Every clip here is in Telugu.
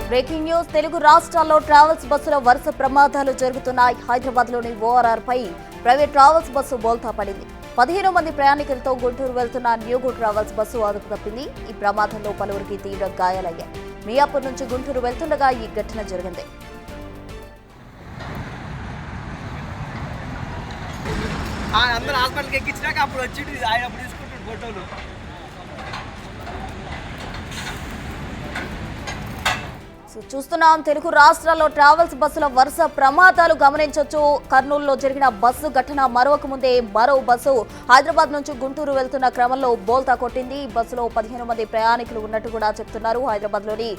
బ్రేకింగ్ న్యూస్ తెలుగు రాష్ట్రాల్లో ట్రావెల్స్ బస్సుల వరుస ప్రమాదాలు జరుగుతున్నాయి. హైదరాబాద్లోని ఓఆర్ఆర్ పై ప్రైవేట్ ట్రావెల్స్ బస్సు బోల్తా పడింది. 15 మంది ప్రయాణికులతో గుంటూరు వెళ్తున్న న్యూగో ట్రావెల్స్ బస్సు అదుపు తప్పింది. ఈ ప్రమాదంలో పలువురికి తీవ్ర గాయాలయ్యాయి. మియాపూర్ నుంచి గుంటూరు వెళ్తుండగా ఈ ఘటన జరిగింది. అందరూ హాస్పిటల్కి ఎక్కించినాక అప్పుడు వచ్చి ఆయన అప్పుడు తీసుకుంటాడు ఫోటోలు. చూస్తున్నాం తెలుగు రాష్ట్రాల్లో ట్రావెల్స్ బస్సుల వరుస ప్రమాదాలు గమనించవచ్చు. కర్నూలులో జరిగిన బస్సు ఘటన మరొక ముందే మరో బస్సు హైదరాబాద్ నుంచి గుంటూరు వెళ్తున్న క్రమంలో బోల్తా కొట్టింది. బస్సులో 15 మంది ప్రయాణికులు ఉన్నట్టు కూడా చెప్తున్నారు. హైదరాబాద్లోని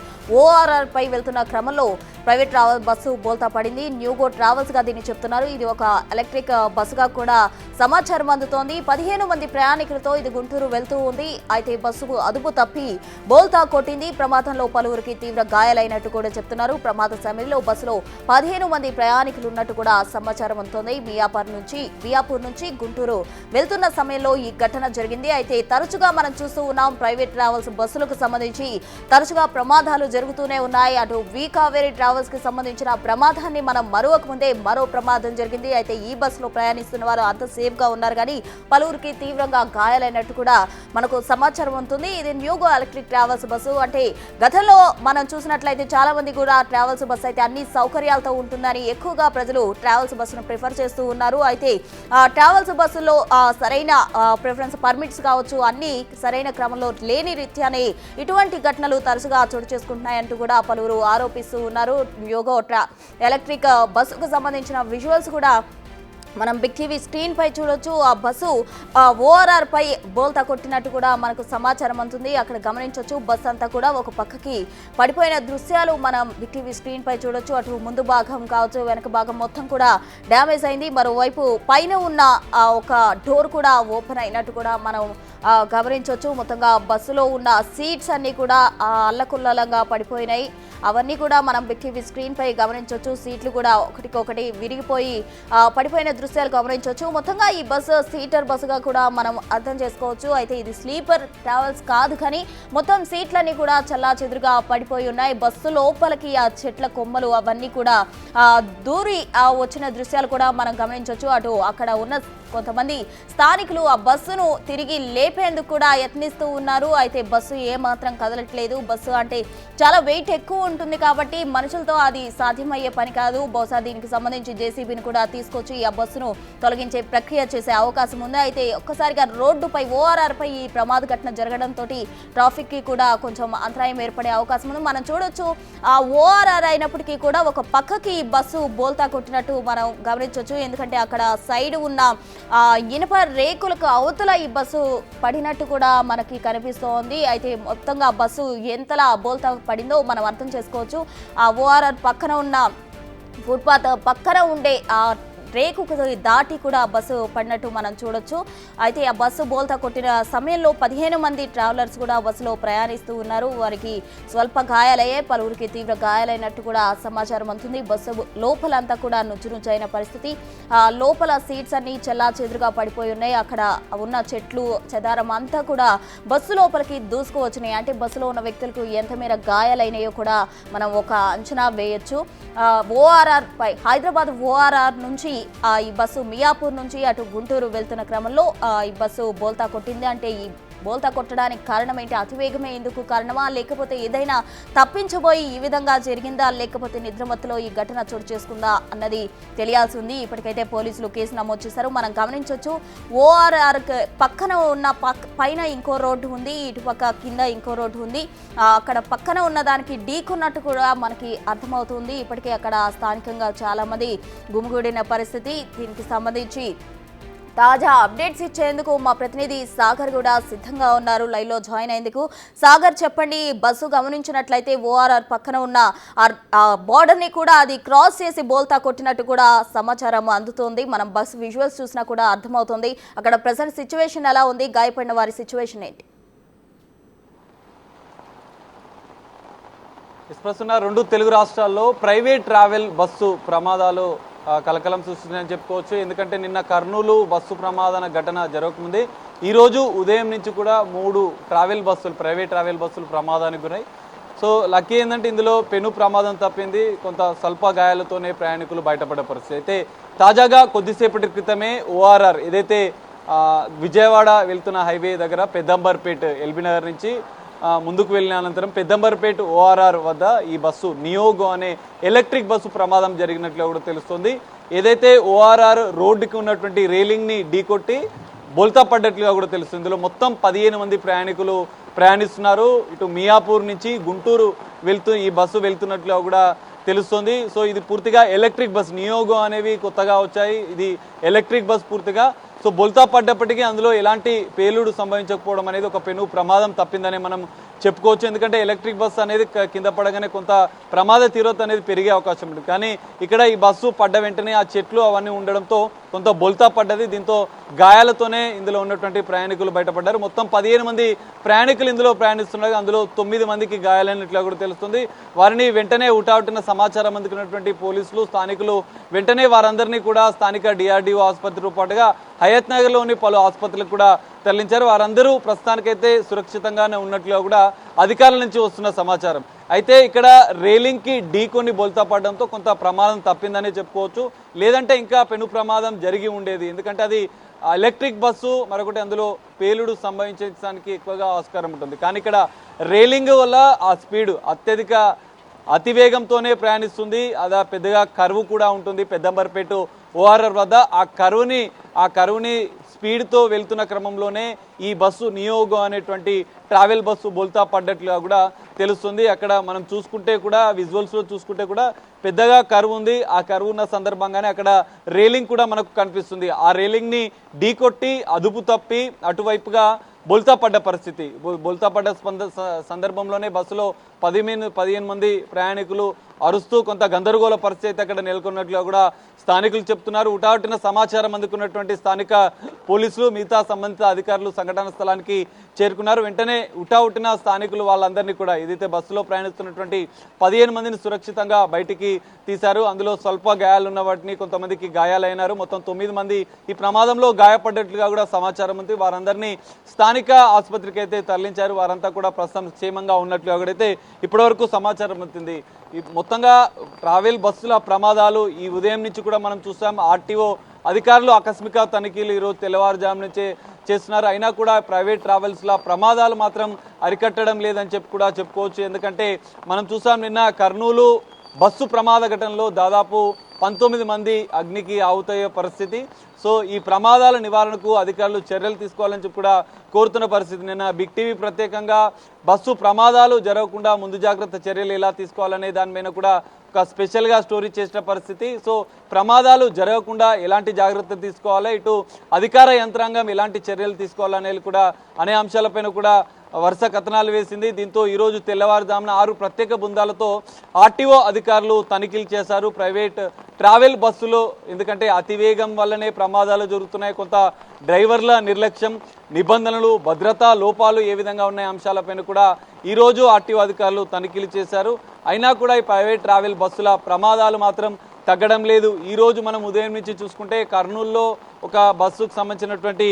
ఓఆర్ఆర్ పై వెళ్తున్న క్రమంలో ప్రైవేట్ ట్రావెల్ బస్సు బోల్తా పడింది. న్యూగో ట్రావెల్స్ గా దీన్ని చెప్తున్నారు. ఇది ఒక ఎలక్ట్రిక్ బస్సుగా కూడా సమాచారం అందుతోంది. 15 మంది ప్రయాణికులతో ఇది గుంటూరు వెళ్తూ ఉంది. అయితే బస్సు అదుపు తప్పి బోల్తా కొట్టింది. ప్రమాదంలో పలువురికి తీవ్ర గాయాలైనట్టు కూడా చెప్తున్నారు. ప్రమాద సమయంలో బస్సులో 15 మంది ప్రయాణికులు ఉన్నట్టు కూడా సమాచారం అందుతోంది. మియాపూర్ నుంచి గుంటూరు వెళ్తున్న సమయంలో ఈ ఘటన జరిగింది. అయితే తరచుగా మనం చూస్తూ ఉన్నాం ప్రైవేట్ ట్రావెల్స్ బస్సులకు సంబంధించి తరచుగా ప్రమాదాలు జరుగుతూనే ఉన్నాయి. అటు కావేరీ ట్రావెల్స్ కి సంబంధించిన ప్రమాదాన్ని మనం మరొక ముందే మరో ప్రమాదం జరిగింది. అయితే ఈ బస్సులో ప్రయాణిస్తున్న వారు అంత సేఫ్ గా ఉన్నారు కానీ పలువురికి తీవ్రంగా గాయాలైనట్టు కూడా మనకు సమాచారం ఉంటుంది. ఇది న్యూగో ఎలక్ట్రిక్ ట్రావెల్స్ బస్సు. అంటే గతంలో మనం చూసినట్లయితే చాలా మంది కూడా ట్రావెల్స్ బస్సు అయితే అన్ని సౌకర్యాలతో ఉంటుందని ఎక్కువగా ప్రజలు ట్రావెల్స్ బస్సును ప్రిఫర్ చేస్తూ ఉన్నారు. అయితే ట్రావెల్స్ బస్సుల్లో సరైన ప్రిఫరెన్స్ పర్మిట్స్ కావచ్చు అన్ని సరైన క్రమంలో లేని రీత్యానే ఇటువంటి ఘటనలు తరచుగా చోటు చేసుకుంటున్నాయంటూ కూడా పలువురు ఆరోపిస్తూ ఉన్నారు. న్యూగో ఎలక్ట్రిక్ బస్సుకు సంబంధించిన విజువల్స్ కూడా మనం బిగ్ టీవీ స్క్రీన్ పై చూడొచ్చు. ఆ బస్సు ఓఆర్ఆర్ పై బోల్తా కొట్టినట్టు కూడా మనకు సమాచారం అందుతుంది. అక్కడ గమనించవచ్చు బస్సు అంతా కూడా ఒక పక్కకి పడిపోయిన దృశ్యాలు మనం బిగ్ టీవీ స్క్రీన్ పై చూడొచ్చు. అటు ముందు భాగం కావచ్చు వెనక భాగం మొత్తం కూడా డ్యామేజ్ అయింది. మరోవైపు పైన ఉన్న ఒక డోర్ కూడా ఓపెన్ అయినట్టు కూడా మనం గమనించవచ్చు. మొత్తంగా బస్సులో ఉన్న సీట్స్ అన్ని కూడా అల్లకుల్లలంగా పడిపోయినాయి. అవన్నీ కూడా మనం బిగ్ టీవీ స్క్రీన్ పై గమనించవచ్చు. సీట్లు కూడా ఒకటికొకటి విరిగిపోయి పడిపోయిన దృశ్యాలు గమనించవచ్చు. మొత్తంగా ఈ బస్సు సీటర్ బస్సుగా కూడా మనం అర్థం చేసుకోవచ్చు. అయితే ఇది స్లీపర్ ట్రావెల్స్ కాదు కానీ మొత్తం సీట్లన్నీ కూడా చల్లా చెదురుగా పడిపోయి ఉన్నాయి. బస్సు లోపలికి ఆ చెట్ల కొమ్మలు అవన్నీ కూడా దూరి వచ్చిన దృశ్యాలు కూడా మనం గమనించవచ్చు. అటు అక్కడ ఉన్న కొంతమంది స్థానికులు ఆ బస్సును తిరిగి లేపేందుకు కూడా యత్నిస్తూ ఉన్నారు. అయితే బస్సు ఏమాత్రం కదలట్లేదు. బస్సు అంటే చాలా వెయిట్ ఎక్కువ ఉంటుంది కాబట్టి మనుషులతో అది సాధ్యమయ్యే పని కాదు. బహుశా దీనికి సంబంధించి జేసీబీని కూడా తీసుకొచ్చి ఆ బస్సును తొలగించే ప్రక్రియ చేసే అవకాశం ఉంది. అయితే ఒక్కసారిగా రోడ్డుపై ఓఆర్ఆర్ పై ఈ ప్రమాద ఘటన జరగడంతో ట్రాఫిక్ కి కూడా కొంచెం అంతరాయం ఏర్పడే అవకాశం ఉంది. మనం చూడొచ్చు ఆ ఓఆర్ఆర్ అయినప్పటికీ కూడా ఒక పక్కకి బస్సు బోల్తా కొట్టినట్టు మనం గమనించవచ్చు. ఎందుకంటే అక్కడ సైడ్ ఉన్న ఇనుప రేకులకు అవతల ఈ బస్సు పడినట్టు కూడా మనకి కనిపిస్తోంది. అయితే మొత్తంగా బస్సు ఎంతలా బోల్తా పడిందో మనం అర్థం చేసుకోవచ్చు. ఆ ఓఆర్ఆర్ పక్కన ఉన్న ఫుట్పాత్ పక్కన ఉండే రేకు దాటి కూడా బస్సు పడినట్టు మనం చూడొచ్చు. అయితే ఆ బస్సు బోల్తా కొట్టిన సమయంలో 15 మంది ట్రావెలర్స్ కూడా బస్సులో ప్రయాణిస్తూ ఉన్నారు. వారికి స్వల్ప గాయాలయ్యాయి. పలువురికి తీవ్ర గాయాలైనట్టు కూడా సమాచారం అందుతుంది. బస్సు లోపలంతా కూడా నుచ్చునుచ్చైన పరిస్థితి. లోపల సీట్స్ అన్ని చెల్లా చెదురుగా పడిపోయి ఉన్నాయి. అక్కడ ఉన్న చెట్లు చెదారం అంతా కూడా బస్సు లోపలికి దూసుకు వచ్చినాయి. అంటే బస్సులో ఉన్న వ్యక్తులకు ఎంత మేర గాయాలైనాయో కూడా మనం ఒక అంచనా వేయొచ్చు. ఓఆర్ఆర్ పై హైదరాబాద్ ఓఆర్ఆర్ నుంచి ఈ బస్సు మియాపూర్ నుంచి అటు గుంటూరు వెళ్తున్న క్రమంలో ఈ బస్సు బోల్తా కొట్టింది. అంటే ఈ బోల్తా కొట్టడానికి కారణం ఏంటి? అతివేగమే ఎందుకు కారణమా, లేకపోతే ఏదైనా తప్పించబోయి ఈ విధంగా జరిగిందా, లేకపోతే నిద్రమత్తులో ఈ ఘటన చోటు చేసుకుందా అన్నది తెలియాల్సి ఉంది. ఇప్పటికైతే పోలీసులు కేసు నమోదు చేశారు. మనం గమనించవచ్చు ఓఆర్ఆర్ పక్కన ఉన్న పైన ఇంకో రోడ్డు ఉంది, ఇటుపక్క కింద ఇంకో రోడ్డు ఉంది. అక్కడ పక్కన ఉన్న దానికి ఢీకొన్నట్టు కూడా మనకి అర్థమవుతుంది. ఇప్పటికే అక్కడ స్థానికంగా చాలా మంది గుమిగూడిన పరిస్థితి. దీనికి సంబంధించి తాజా అప్డేట్స్ ఇచ్చేందుకు మా ప్రతినిధి సాగర్ కూడా సిద్ధంగా ఉన్నారు, లైవ్ లో జాయిన్ అయ్యేందుకు. సాగర్ చెప్పండి, బస్సు గమనించినట్లయితే ఓఆర్ఆర్ పక్కన ఉన్న బార్డర్ ని కూడా అది క్రాస్ చేసి బోల్తా కొట్టినట్టు కూడా సమాచారం అందుతోంది. మనం బస్సు విజువల్స్ చూసినా కూడా అర్థమవుతుంది. అక్కడ ప్రెసెంట్ సిచ్యువేషన్ ఎలా ఉంది, గాయపడిన వారి సిచ్యువేషన్ ఏంటి? ప్రస్తుతం 2 తెలుగు రాష్ట్రాల్లో ప్రైవేట్ ట్రావెల్ బస్సు ప్రమాదాలు కలకలం సృష్టిందని చెప్పుకోవచ్చు. ఎందుకంటే నిన్న కర్నూలు బస్సు ప్రమాద ఘటన జరగకముందే ఈరోజు ఉదయం నుంచి కూడా 3 ప్రైవేట్ ట్రావెల్ బస్సులు ప్రమాదానికి గురై సో లక్కీ ఏంటంటే ఇందులో పెను ప్రమాదం తప్పింది, కొంత స్వల్ప గాయాలతోనే ప్రయాణికులు బయటపడే పరిస్థితి. అయితే తాజాగా కొద్దిసేపటి క్రితమే ఓఆర్ఆర్ ఏదైతే విజయవాడ వెళ్తున్న హైవే దగ్గర పెద్దంబర్పేట్ ఎల్బీ నగర్ నుంచి ముందుకు వెళ్ళిన అనంతరం పెద్దంబర్పేట్ ఓఆర్ఆర్ వద్ద ఈ బస్సు నియోగో అనే ఎలక్ట్రిక్ బస్సు ప్రమాదం జరిగినట్లు కూడా తెలుస్తుంది. ఏదైతే ఓఆర్ఆర్ రోడ్డుకి ఉన్నటువంటి రైలింగ్ని ఢీకొట్టి బోల్తా పడ్డట్లుగా కూడా తెలుస్తుంది. ఇందులో మొత్తం 15 మంది ప్రయాణికులు ప్రయాణిస్తున్నారు. ఇటు మియాపూర్ నుంచి గుంటూరు ఈ బస్సు వెళ్తున్నట్లుగా కూడా తెలుస్తుంది. సో ఇది పూర్తిగా ఎలక్ట్రిక్ బస్, నియోగో అనేవి కొత్తగా వచ్చాయి. ఇది ఎలక్ట్రిక్ బస్ పూర్తిగా. సో బొల్తా పడ్డప్పటికీ అందులో ఎలాంటి పేలుడు సంభవించకపోవడం అనేది ఒక పెను ప్రమాదం తప్పిందని మనం చెప్పుకోవచ్చు. ఎందుకంటే ఎలక్ట్రిక్ బస్సు అనేది కింద పడగానే కొంత ప్రమాద తీవ్రత అనేది పెరిగే అవకాశం ఉంటుంది. కానీ ఇక్కడ ఈ బస్సు పడ్డ వెంటనే ఆ చెట్లు అవన్నీ ఉండడంతో కొంత బొల్తా పడ్డది. దీంతో గాయాలతోనే ఇందులో ఉన్నటువంటి ప్రయాణికులు బయటపడ్డారు. మొత్తం 15 మంది ప్రయాణికులు ఇందులో ప్రయాణిస్తున్నారు. అందులో 9 మందికి గాయాలైనట్లుగా కూడా తెలుస్తుంది. వారిని వెంటనే హుటాహుటిన సమాచారం అందుకున్నటువంటి పోలీసులు, స్థానికులు వెంటనే వారందరినీ కూడా స్థానిక డిఆర్డీఓ ఆసుపత్రితో పాటుగా హయత్ నగర్లోని పలు ఆసుపత్రులకు కూడా తరలించారు. వారందరూ ప్రస్తుతానికైతే సురక్షితంగానే ఉన్నట్లుగా కూడా అధికారుల నుంచి వస్తున్న సమాచారం. అయితే ఇక్కడ రైలింగ్కి ఢీకొని బోల్తా పడడంతో కొంత ప్రమాదం తప్పిందని చెప్పుకోవచ్చు. లేదంటే ఇంకా పెను ప్రమాదం జరిగి ఉండేది. ఎందుకంటే అది ఎలక్ట్రిక్ బస్సు, మరొకటి అందులో పేలుడు సంభవించడానికి ఎక్కువగా ఆస్కారం ఉంటుంది. కానీ ఇక్కడ రైలింగ్ వల్ల ఆ స్పీడ్ అతివేగంతోనే ప్రయాణిస్తుంది. అదా పెద్దగా కర్వ్ కూడా ఉంటుంది పెద్దంబర్పేట ఓఆర్ఆర్ వద్ద. ఆ కరువుని స్పీడ్తో వెళ్తున్న క్రమంలోనే ఈ బస్సు నియోగో అనేటువంటి ట్రావెల్ బస్సు బోల్తా పడ్డట్లుగా కూడా తెలుస్తుంది. అక్కడ మనం చూసుకుంటే కూడా విజువల్స్లో చూసుకుంటే కూడా పెద్దగా కరువు ఉంది. ఆ కరువు ఉన్న సందర్భంగానే అక్కడ రైలింగ్ కూడా మనకు కనిపిస్తుంది. ఆ రైలింగ్ని ఢీకొట్టి అదుపు తప్పి అటువైపుగా బోల్తా పడ్డ పరిస్థితి. బోల్తా పడ్డ సందర్భంలోనే బస్సులో 15 మంది ప్రయాణికులు అరుస్తూ కొంత గందరగోళ పరిస్థితి అక్కడ నెలకొన్నట్లుగా కూడా స్థానికులు చెప్తున్నారు. హుటాహుటిన సమాచారం అందుకున్నటువంటి స్థానిక పోలీసులు, మిగతా సంబంధిత అధికారులు సంఘటన స్థలానికి చేరుకున్నారు. వెంటనే హుటాహుటిన స్థానికులు వాళ్ళందరినీ కూడా ఏదైతే బస్సులో ప్రయాణిస్తున్నటువంటి 15 మందిని సురక్షితంగా బయటికి తీశారు. అందులో స్వల్ప గాయాలున్న వాటిని కొంతమందికి గాయాలైనారు. మొత్తం 9 మంది ఈ ప్రమాదంలో గాయపడ్డట్లుగా కూడా సమాచారం ఉంది. వారందరినీ స్థానిక ఆసుపత్రికి అయితే తరలించారు. వారంతా కూడా ప్రస్తుతం క్షేమంగా ఉన్నట్లుగా కూడా అయితే ఇప్పటివరకు సమాచారం అందుతుంది. మొత్తంగా ట్రావెల్ బస్సుల ప్రమాదాలు ఈ ఉదయం నుంచి కూడా మనం చూసాం. ఆర్టీఓ అధికారులు ఆకస్మిక తనిఖీలు ఈరోజు తెల్లవారుజాము నుంచే చేస్తున్నారు. అయినా కూడా ప్రైవేట్ ట్రావెల్స్ల ప్రమాదాలు మాత్రం అరికట్టడం లేదని చెప్పుకోవచ్చు. ఎందుకంటే మనం చూసాం నిన్న కర్నూలు బస్సు ప్రమాద ఘటనలో దాదాపు 19 మంది అగ్నికి ఆవుతయ్యే పరిస్థితి. సో ఈ ప్రమాదాల నివారణకు అధికారులు చర్యలు తీసుకోవాలని చెప్పి కూడా కోరుతున్న పరిస్థితి. నిన్న బిగ్ టీవీ ప్రత్యేకంగా బస్సు ప్రమాదాలు జరగకుండా ముందు జాగ్రత్త చర్యలు ఎలా తీసుకోవాలనే దాని మీద కూడా ఒక స్పెషల్గా స్టోరీ చేసిన పరిస్థితి. సో ప్రమాదాలు జరగకుండా ఎలాంటి జాగ్రత్తలు తీసుకోవాలి, ఇటు అధికార యంత్రాంగం ఎలాంటి చర్యలు తీసుకోవాలనేది కూడా అనే అంశాలపైన కూడా వరుస కథనాలు వేసింది. దీంతో ఈరోజు తెల్లవారుజామున 6 ప్రత్యేక బృందాలతో ఆర్టీఓ అధికారులు తనిఖీలు చేశారు ప్రైవేట్ ట్రావెల్ బస్సులో. ఎందుకంటే అతివేగం వల్లనే ప్రమాదాలు జరుగుతున్నాయి. కొంత డ్రైవర్ల నిర్లక్ష్యం, నిబంధనలు, భద్రతా లోపాలు ఏ విధంగా ఉన్నాయి అంశాలపైన కూడా ఈరోజు ఆర్టీఓ అధికారులు తనిఖీలు చేశారు. అయినా కూడా ఈ ప్రైవేట్ ట్రావెల్ బస్సుల ప్రమాదాలు మాత్రం తగ్గడం లేదు. ఈరోజు మనం ఉదయం నుంచి చూసుకుంటే కర్నూలులో ఒక బస్సుకు సంబంధించినటువంటి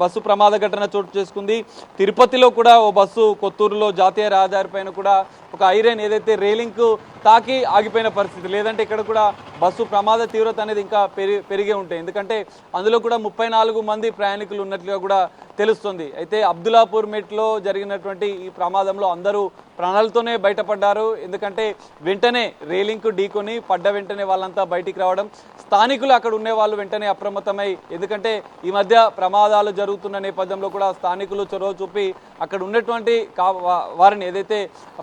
బస్సు ప్రమాద ఘటన చోటు చేసుకుంది. తిరుపతిలో కూడా ఓ బస్సు కొత్తూరులో జాతీయ రహదారి పైన కూడా ఒక ఐరన్ ఏదైతే రైలింగ్కు తాకి ఆగిపోయిన పరిస్థితి. లేదంటే ఇక్కడ కూడా బస్సు ప్రమాద తీవ్రత అనేది ఇంకా పెరిగే ఉంటాయి. ఎందుకంటే అందులో కూడా 34 మంది ప్రయాణికులు ఉన్నట్లుగా కూడా తెలుస్తుంది. అయితే అబ్దుల్లాపూర్ మెట్లో జరిగినటువంటి ఈ ప్రమాదంలో అందరూ ప్రాణాలతోనే బయటపడ్డారు. ఎందుకంటే వెంటనే రైలింగ్కు ఢీకొని పడ్డ వెంటనే వాళ్ళంతా బయటికి రావడం, స్థానికులు అక్కడ ఉండే వాళ్ళు వెంటనే అప్రమత్తమై, ఎందుకంటే ఈ మధ్య ప్రమాదాలు జరుగుతున్న నేపథ్యంలో కూడా స్థానికులు చొరవ చూపి అక్కడ ఉన్నటువంటి వారిని ఏదైతే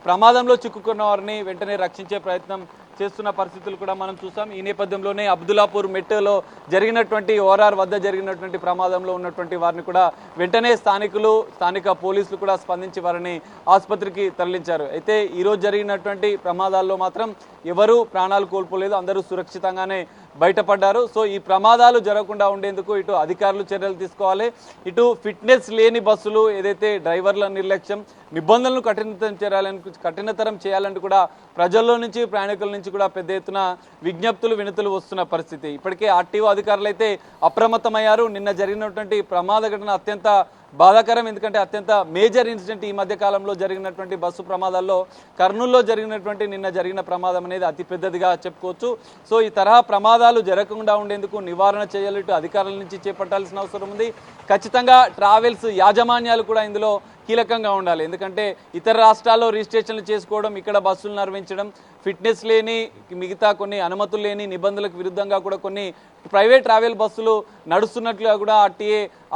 ప్రమాదంలో చిక్కుకున్న వారిని వెంటనే రక్షించే ప్రయత్నం చేస్తున్న పరిస్థితులు కూడా మనం చూసాం. ఈ నేపథ్యంలోనే అబ్దుల్లాపూర్ మెట్రోలో జరిగినటువంటి ఓఆర్ఆర్ వద్ద జరిగినటువంటి ప్రమాదంలో ఉన్నటువంటి వారిని కూడా వెంటనే స్థానిక పోలీసులు కూడా స్పందించి వారిని ఆసుపత్రికి తరలించారు. అయితే ఈరోజు జరిగినటువంటి ప్రమాదాల్లో మాత్రం ఎవరూ ప్రాణాలు కోల్పోలేదు, అందరూ సురక్షితంగానే బయటపడ్డారు. సో ఈ ప్రమాదాలు జరగకుండా ఉండేందుకు ఇటు అధికారులు చర్యలు తీసుకోవాలి, ఇటు ఫిట్నెస్ లేని బస్సులు ఏదైతే డ్రైవర్ల నిర్లక్ష్యం, నిబంధనలను కఠినతరం చేయాలంటూ కూడా ప్రజల్లో నుంచి ప్రయాణికుల నుంచి కూడా పెద్ద ఎత్తున విజ్ఞప్తులు వస్తున్న పరిస్థితి. ఇప్పటికే ఆర్టీఓ అధికారులు అయితే అప్రమత్తమయ్యారు. నిన్న జరిగినటువంటి ప్రమాద ఘటన అత్యంత బాధాకరం. ఎందుకంటే అత్యంత మేజర్ ఇన్సిడెంట్ ఈ మధ్య కాలంలో జరిగినటువంటి బస్సు ప్రమాదాల్లో కర్నూలులో జరిగినటువంటి నిన్న జరిగిన ప్రమాదం అనేది అతి పెద్దదిగా చెప్పుకోవచ్చు. సో ఈ తరహా ప్రమాదాలు జరగకుండా ఉండేందుకు నివారణ చేయాలి, ఇటు అధికారుల నుంచి చేపట్టాల్సిన అవసరం ఉంది. ఖచ్చితంగా ట్రావెల్స్ యాజమాన్యాలు కూడా ఇందులో కీలకంగా ఉండాలి. ఎందుకంటే ఇతర రాష్ట్రాల్లో రిజిస్ట్రేషన్లు చేసుకోవడం, ఇక్కడ బస్సులు నిర్వహించడం, ఫిట్నెస్ లేని, మిగతా కొన్ని అనుమతులు లేని నిబంధనలకు విరుద్ధంగా కూడా కొన్ని ప్రైవేట్ ట్రావెల్ బస్సులు నడుస్తున్నట్లుగా కూడా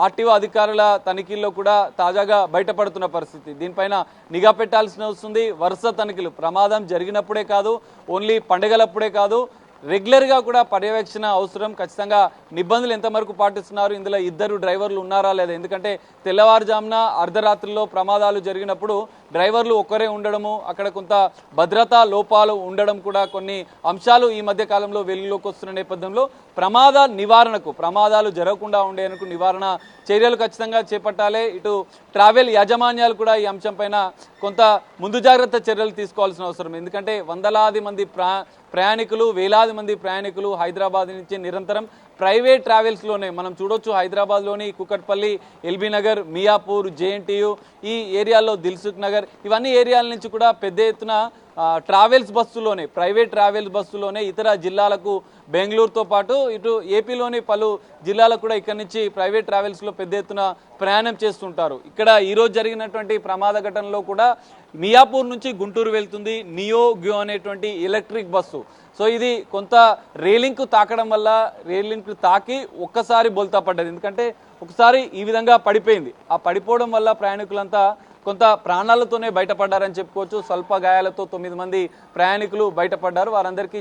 ఆర్టీఓ అధికారుల తనిఖీల్లో కూడా తాజాగా బయటపడుతున్న పరిస్థితి. దీనిపైన నిఘా పెట్టాల్సిన వస్తుంది. వరుస తనిఖీలు ప్రమాదం జరిగినప్పుడే కాదు, ఓన్లీ పండుగలప్పుడే కాదు, రెగ్యులర్గా కూడా పర్యవేక్షణ అవసరం. ఖచ్చితంగా నిబంధనలు ఎంతవరకు పాటిస్తున్నారు, ఇందులో ఇద్దరు డ్రైవర్లు ఉన్నారా లేదా, ఎందుకంటే తెల్లవారుజామున అర్ధరాత్రిలో ప్రమాదాలు జరిగినప్పుడు డ్రైవర్లు ఒక్కరే ఉండడము, అక్కడ కొంత భద్రతా లోపాలు ఉండడం కూడా కొన్ని అంశాలు ఈ మధ్య కాలంలో వెలుగులోకి వస్తున్న నేపథ్యంలో ప్రమాద నివారణకు, ప్రమాదాలు జరగకుండా ఉండేందుకు నివారణ చర్యలు ఖచ్చితంగా చేపట్టాలి. ఇటు ట్రావెల్ యాజమాన్యాలు కూడా ఈ అంశం పైన కొంత ముందు జాగ్రత్త చర్యలు తీసుకోవాల్సిన అవసరం. ఎందుకంటే వందలాది మంది ప్రయాణికులు, వేలాది మంది ప్రయాణికులు హైదరాబాద్ నుంచి నిరంతరం ప్రైవేట్ ట్రావెల్స్లోనే మనం చూడొచ్చు. హైదరాబాద్లోని కుకట్పల్లి, ఎల్బీ నగర్, మియాపూర్, జేఎన్టీయు ఈ ఏరియాల్లో, దిల్సుఖ్ నగర్, ఇవన్నీ ఏరియాల నుంచి కూడా పెద్ద ఎత్తున ట్రావెల్స్ బస్సులోనే, ప్రైవేట్ ట్రావెల్స్ బస్సులోనే ఇతర జిల్లాలకు, బెంగళూరుతో పాటు ఇటు ఏపీలోని పలు జిల్లాలకు కూడా ఇక్కడి నుంచి ప్రైవేట్ ట్రావెల్స్లో పెద్ద ఎత్తున ప్రయాణం చేస్తుంటారు. ఇక్కడ ఈరోజు జరిగినటువంటి ప్రమాద ఘటనలో కూడా మియాపూర్ నుంచి గుంటూరు వెళ్తుంది నియో అనేటువంటి ఎలక్ట్రిక్ బస్సు. సో ఇది కొంత రేలింగ్కు తాకడం వల్ల, రేలింగ్కు తాకి ఒక్కసారి బోల్తా పడ్డది. ఎందుకంటే ఒకసారి ఈ విధంగా పడిపోయింది. ఆ పడిపోవడం వల్ల ప్రయాణికులంతా కొంత ప్రాణాలతోనే బయటపడ్డారని చెప్పుకోవచ్చు. స్వల్ప గాయాలతో 9 మంది ప్రయాణికులు బయటపడ్డారు. వారందరికీ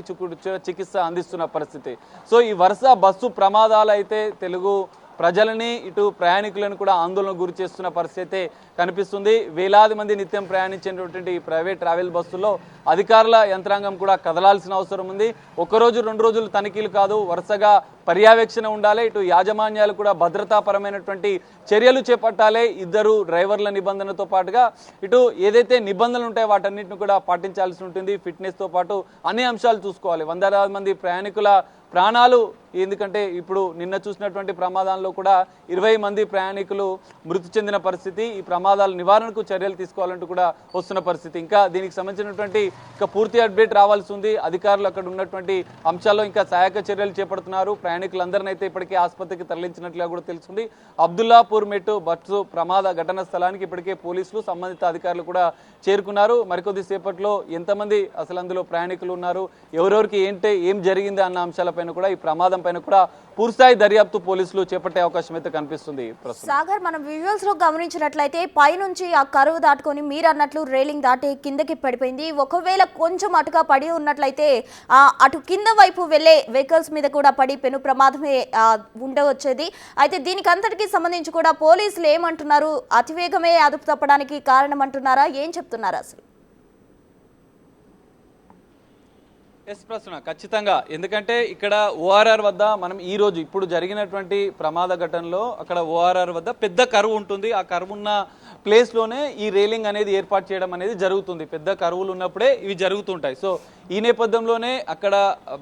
చికిత్స అందిస్తున్న పరిస్థితి. సో ఈ వరుస బస్సు ప్రమాదాలు అయితే తెలుగు ప్రజలని, ఇటు ప్రయాణికులను కూడా ఆందోళనకు గురి చేస్తున్న పరిస్థితి కనిపిస్తుంది. వేలాది మంది నిత్యం ప్రయాణించేటువంటి ప్రైవేట్ ట్రావెల్ బస్సుల్లో అధికారుల యంత్రాంగం కూడా కదలాల్సిన అవసరం ఉంది. ఒక్కరోజు 2 రోజులు తనిఖీలు కాదు, వరుసగా పర్యవేక్షణ ఉండాలి. ఇటు యాజమాన్యాలు కూడా భద్రతాపరమైనటువంటి చర్యలు చేపట్టాలి. ఇద్దరు డ్రైవర్ల నిబంధనతో పాటుగా ఇటు ఏదైతే నిబంధనలు ఉంటాయో వాటన్నిటిని కూడా పాటించాల్సి ఉంటుంది. ఫిట్నెస్తో పాటు అన్ని అంశాలు చూసుకోవాలి. వందలాది మంది ప్రయాణికుల ప్రాణాలు, ఎందుకంటే ఇప్పుడు నిన్న చూసినటువంటి ప్రమాదాల్లో కూడా 20 మంది ప్రయాణికులు మృతి చెందిన పరిస్థితి. ఈ ప్రమాదాల నివారణకు చర్యలు తీసుకోవాలంటూ కూడా వస్తున్న పరిస్థితి. ఇంకా దీనికి సంబంధించినటువంటి పూర్తి అప్డేట్ రావాల్సి ఉంది. అధికారులు అక్కడ ఉన్నటువంటి అంశాల్లో ఇంకా సహాయక చర్యలు చేపడుతున్నారు. ప్రయాణికులందరినీ అయితే ఇప్పటికే ఆసుపత్రికి తరలించినట్లుగా కూడా తెలుస్తుంది. అబ్దుల్లాపూర్ మెట్టు బస్సు ప్రమాద ఘటన స్థలానికి ఇప్పటికే పోలీసులు, సంబంధిత అధికారులు కూడా చేరుకున్నారు. మరికొద్ది సేపట్లో ఎంతమంది అసలు అందులో ప్రయాణికులు ఉన్నారు, ఎవరెవరికి ఏం జరిగింది అన్న అంశాలపైన కూడా, ఈ ప్రమాదం పైన కూడా పూర్తిస్థాయి దర్యాప్తు పోలీసులు చేపట్టే అవకాశం అయితే కనిపిస్తుంది. సాగర్, మనం విజువల్స్ లో గమనించినట్లయితే పైనుంచి ఆ కరువు దాటుకొని మీరు అన్నట్లు రేలింగ్ దాటి కిందకి పడిపోయింది. ఒకవేళ కొంచెం అటుగా పడి ఉన్నట్లయితే అటు కింద వైపు వెళ్లే వెహికల్స్ మీద కూడా పడి పెను ప్రమాదమే ఉండవచ్చేది. అయితే దీనికి అంతటికి సంబంధించి కూడా పోలీసులు ఏమంటున్నారు? అతివేగమే అదుపు తప్పడానికి కారణం అంటున్నారా? ఏం చెప్తున్నారు అసలు? ఎస్ ప్రశ్న ఖచ్చితంగా. ఎందుకంటే ఇక్కడ ఓఆర్ఆర్ వద్ద మనం ఈ రోజు ఇప్పుడు జరిగినటువంటి ప్రమాద ఘటనలో అక్కడ ఓఆర్ఆర్ వద్ద పెద్ద కరువు ఉంటుంది. ఆ కరువు ఉన్న ప్లేస్లోనే ఈ రేలింగ్ అనేది ఏర్పాటు చేయడం అనేది జరుగుతుంది. పెద్ద కరువులు ఉన్నప్పుడే ఇవి జరుగుతుంటాయి. సో ఈ నేపథ్యంలోనే అక్కడ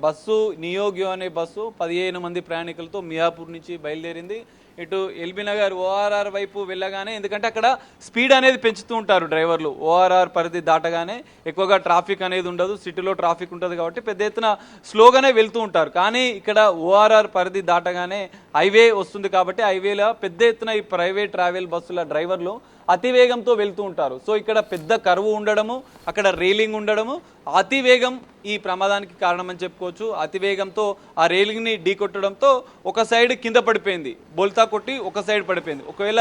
బస్సు నియోగ్యో అనే బస్సు 15 మంది ప్రయాణికులతో మియాపూర్ నుంచి బయలుదేరింది. ఇటు ఎల్బీ నగర్ ఓఆర్ఆర్ వైపు వెళ్ళగానే, ఎందుకంటే అక్కడ స్పీడ్ అనేది పెంచుతూ ఉంటారు డ్రైవర్లు. ఓఆర్ఆర్ పరిధి దాటగానే ఎక్కువగా ట్రాఫిక్ అనేది ఉండదు, సిటీలో ట్రాఫిక్ ఉంటుంది కాబట్టి పెద్ద ఎత్తున స్లోగానే వెళ్తూ ఉంటారు. కానీ ఇక్కడ ఓఆర్ఆర్ పరిధి దాటగానే హైవే వస్తుంది కాబట్టి హైవేలో పెద్ద ఎత్తున ఈ ప్రైవేట్ ట్రావెల్ బస్సుల డ్రైవర్లు అతివేగంతో వెళ్తూ ఉంటారు. సో ఇక్కడ పెద్ద కరువు ఉండడము, అక్కడ రైలింగ్ ఉండడము, అతివేగం ఈ ప్రమాదానికి కారణమని చెప్పుకోవచ్చు. అతివేగంతో ఆ రైలింగ్ని ఢీకొట్టడంతో ఒక సైడ్ కింద పడిపోయింది, బోల్తా కొట్టి ఒక సైడ్ పడిపోయింది. ఒకవేళ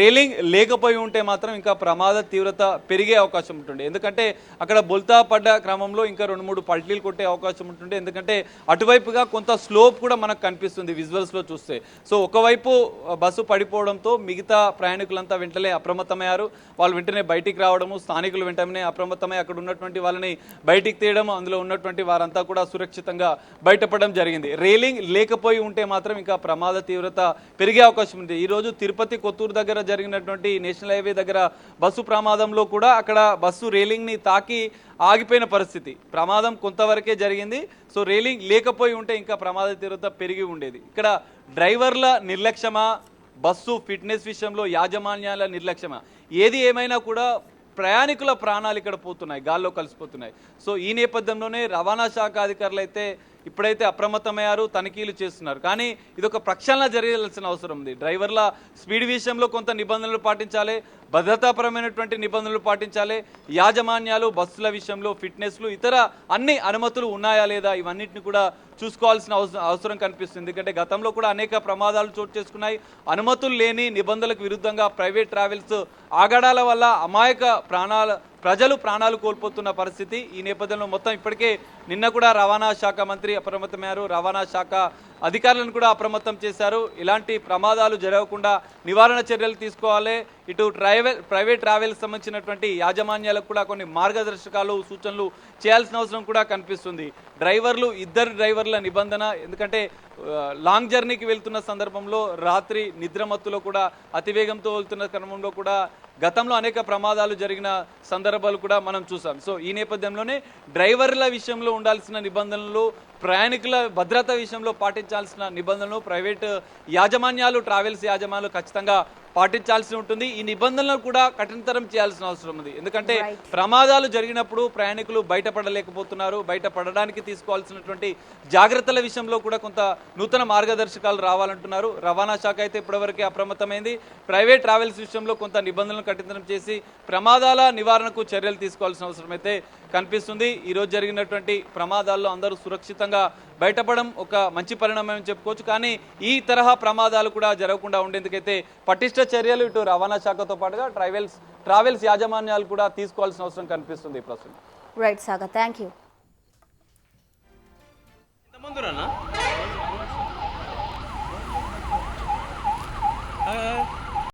రైలింగ్ లేకపోయి ఉంటే మాత్రం ఇంకా ప్రమాద తీవ్రత పెరిగే అవకాశం ఉంటుంది. ఎందుకంటే అక్కడ బోల్తా పడ్డ క్రమంలో ఇంకా 2-3 పల్టీలు కొట్టే అవకాశం ఉంటుంది. ఎందుకంటే అటువైపుగా కొంత స్లోప్ కూడా మనకు కనిపిస్తుంది విజువల్స్లో చూస్తే. సో ఒకవైపు బస్సు పడిపోవడంతో మిగతా ప్రయాణికులంతా వెంటనే అప్రమత్తమయ్యారు. వాళ్ళు వెంటనే బయటికి రావడము, స్థానికులు వెంటనే అప్రమత్తమై అక్కడ ఉన్నటువంటి వాళ్ళని బయటికి తీయడం, అందులో ఉన్నటువంటి వారంతా కూడా సురక్షితంగా బయటపడడం జరిగింది. రైలింగ్ లేకపోయి ఉంటే మాత్రం ఇంకా ప్రమాద తీవ్రత పెరిగే అవకాశం ఉంది. ఈరోజు తిరుపతి కొత్తూరు దగ్గర జరిగినటువంటి నేషనల్ హైవే దగ్గర బస్సు ప్రమాదంలో కూడా అక్కడ బస్సు రైలింగ్ని తాకి ఆగిపోయిన పరిస్థితి. ప్రమాదం కొంతవరకే జరిగింది. సో రైలింగ్ లేకపోయి ఉంటే ఇంకా ప్రమాద తీవ్రత పెరిగి ఉండేది. ఇక్కడ డ్రైవర్ల నిర్లక్ష్యమా, బస్సు ఫిట్నెస్ విషయంలో యాజమాన్యాల నిర్లక్ష్యమా? ఏది ఏమైనా కూడా ప్రయాణికుల ప్రాణాలు ఇక్కడ పోతున్నాయి, గాల్లో కలిసిపోతున్నాయి. సో ఈ నేపథ్యంలోనే రవాణా శాఖ అధికారులు అయితే ఇప్పుడైతే అప్రమత్తమయ్యారు, తనిఖీలు చేస్తున్నారు. కానీ ఇదొక ప్రక్షాళన జరగాల్సిన అవసరం ఉంది. డ్రైవర్ల స్పీడ్ విషయంలో కొంత నిబంధనలు పాటించాలి, భద్రతాపరమైనటువంటి నిబంధనలు పాటించాలి. యాజమాన్యాలు బస్సుల విషయంలో ఫిట్నెస్లు ఇతర అన్ని అనుమతులు ఉన్నాయా లేదా ఇవన్నిటిని కూడా చూసుకోవాల్సిన అవసరం కనిపిస్తుంది. ఎందుకంటే గతంలో కూడా అనేక ప్రమాదాలు చోటు చేసుకున్నాయి. అనుమతులు లేని నిబంధనలకు విరుద్ధంగా ప్రైవేట్ ట్రావెల్స్ ఆగడాల వల్ల అమాయక ప్రజలు ప్రాణాలు కోల్పోతున్న పరిస్థితి. ఈ నేపథ్యంలో మొత్తం ఇప్పటికే నిన్న కూడా రవాణా శాఖ మంత్రి అప్రమత్తమయ్యారు, రవాణా శాఖ అధికారులను కూడా అప్రమత్తం చేశారు. ఇలాంటి ప్రమాదాలు జరగకుండా నివారణ చర్యలు తీసుకోవాలి. ఇటు ప్రైవేట్ ట్రావెల్స్ సంబంధించినటువంటి యాజమాన్యాలకు కూడా కొన్ని మార్గదర్శకాలు సూచనలు చేయాల్సిన అవసరం కూడా కనిపిస్తుంది. ఇద్దరు డ్రైవర్ల నిబంధన, ఎందుకంటే లాంగ్ జర్నీకి వెళ్తున్న సందర్భంలో రాత్రి నిద్రమత్తులో కూడా అతివేగంతో వెళ్తున్న క్రమంలో కూడా గతంలో అనేక ప్రమాదాలు జరిగిన సందర్భాలు కూడా మనం చూసాం. సో ఈ నేపథ్యంలోనే డ్రైవర్ల విషయంలో ఉండాల్సిన నిబంధనలు, ప్రయాణికుల భద్రత విషయంలో పాటించాల్సిన నిబంధనలు ప్రైవేట్ యాజమాన్యాలు, ట్రావెల్స్ యాజమాన్యాలు ఖచ్చితంగా పాటించాల్సి ఉంటుంది. ఈ నిబంధనలు కూడా కఠినతరం చేయాల్సిన అవసరం ఉంది. ఎందుకంటే ప్రమాదాలు జరిగినప్పుడు ప్రయాణికులు బయటపడలేకపోతున్నారు. బయటపడడానికి తీసుకోవాల్సినటువంటి జాగ్రత్తల విషయంలో కూడా కొంత నూతన మార్గదర్శకాలు రావాలంటున్నారు. రవాణా శాఖ అయితే ఇప్పటివరకే అప్రమత్తమైంది. ప్రైవేట్ ట్రావెల్స్ విషయంలో కొంత నిబంధనలు కఠినతరం చేసి ప్రమాదాల నివారణకు చర్యలు తీసుకోవాల్సిన అవసరం అయితే కనిపిస్తుంది. ఈరోజు జరిగినటువంటి ప్రమాదాల్లో అందరూ సురక్షితంగా బయటపడడం ఒక మంచి పరిణామం అని చెప్పుకోవచ్చు. కానీ ఈ తరహా ప్రమాదాలు కూడా జరగకుండా ఉండేందుకైతే పటిష్ట చర్యలు ఇటు రవాణా శాఖతో పాటుగా ట్రావెల్స్ యాజమాన్యాలు కూడా తీసుకోవాల్సిన అవసరం కనిపిస్తుంది ప్రస్తుతం. Right Sagar, thank you.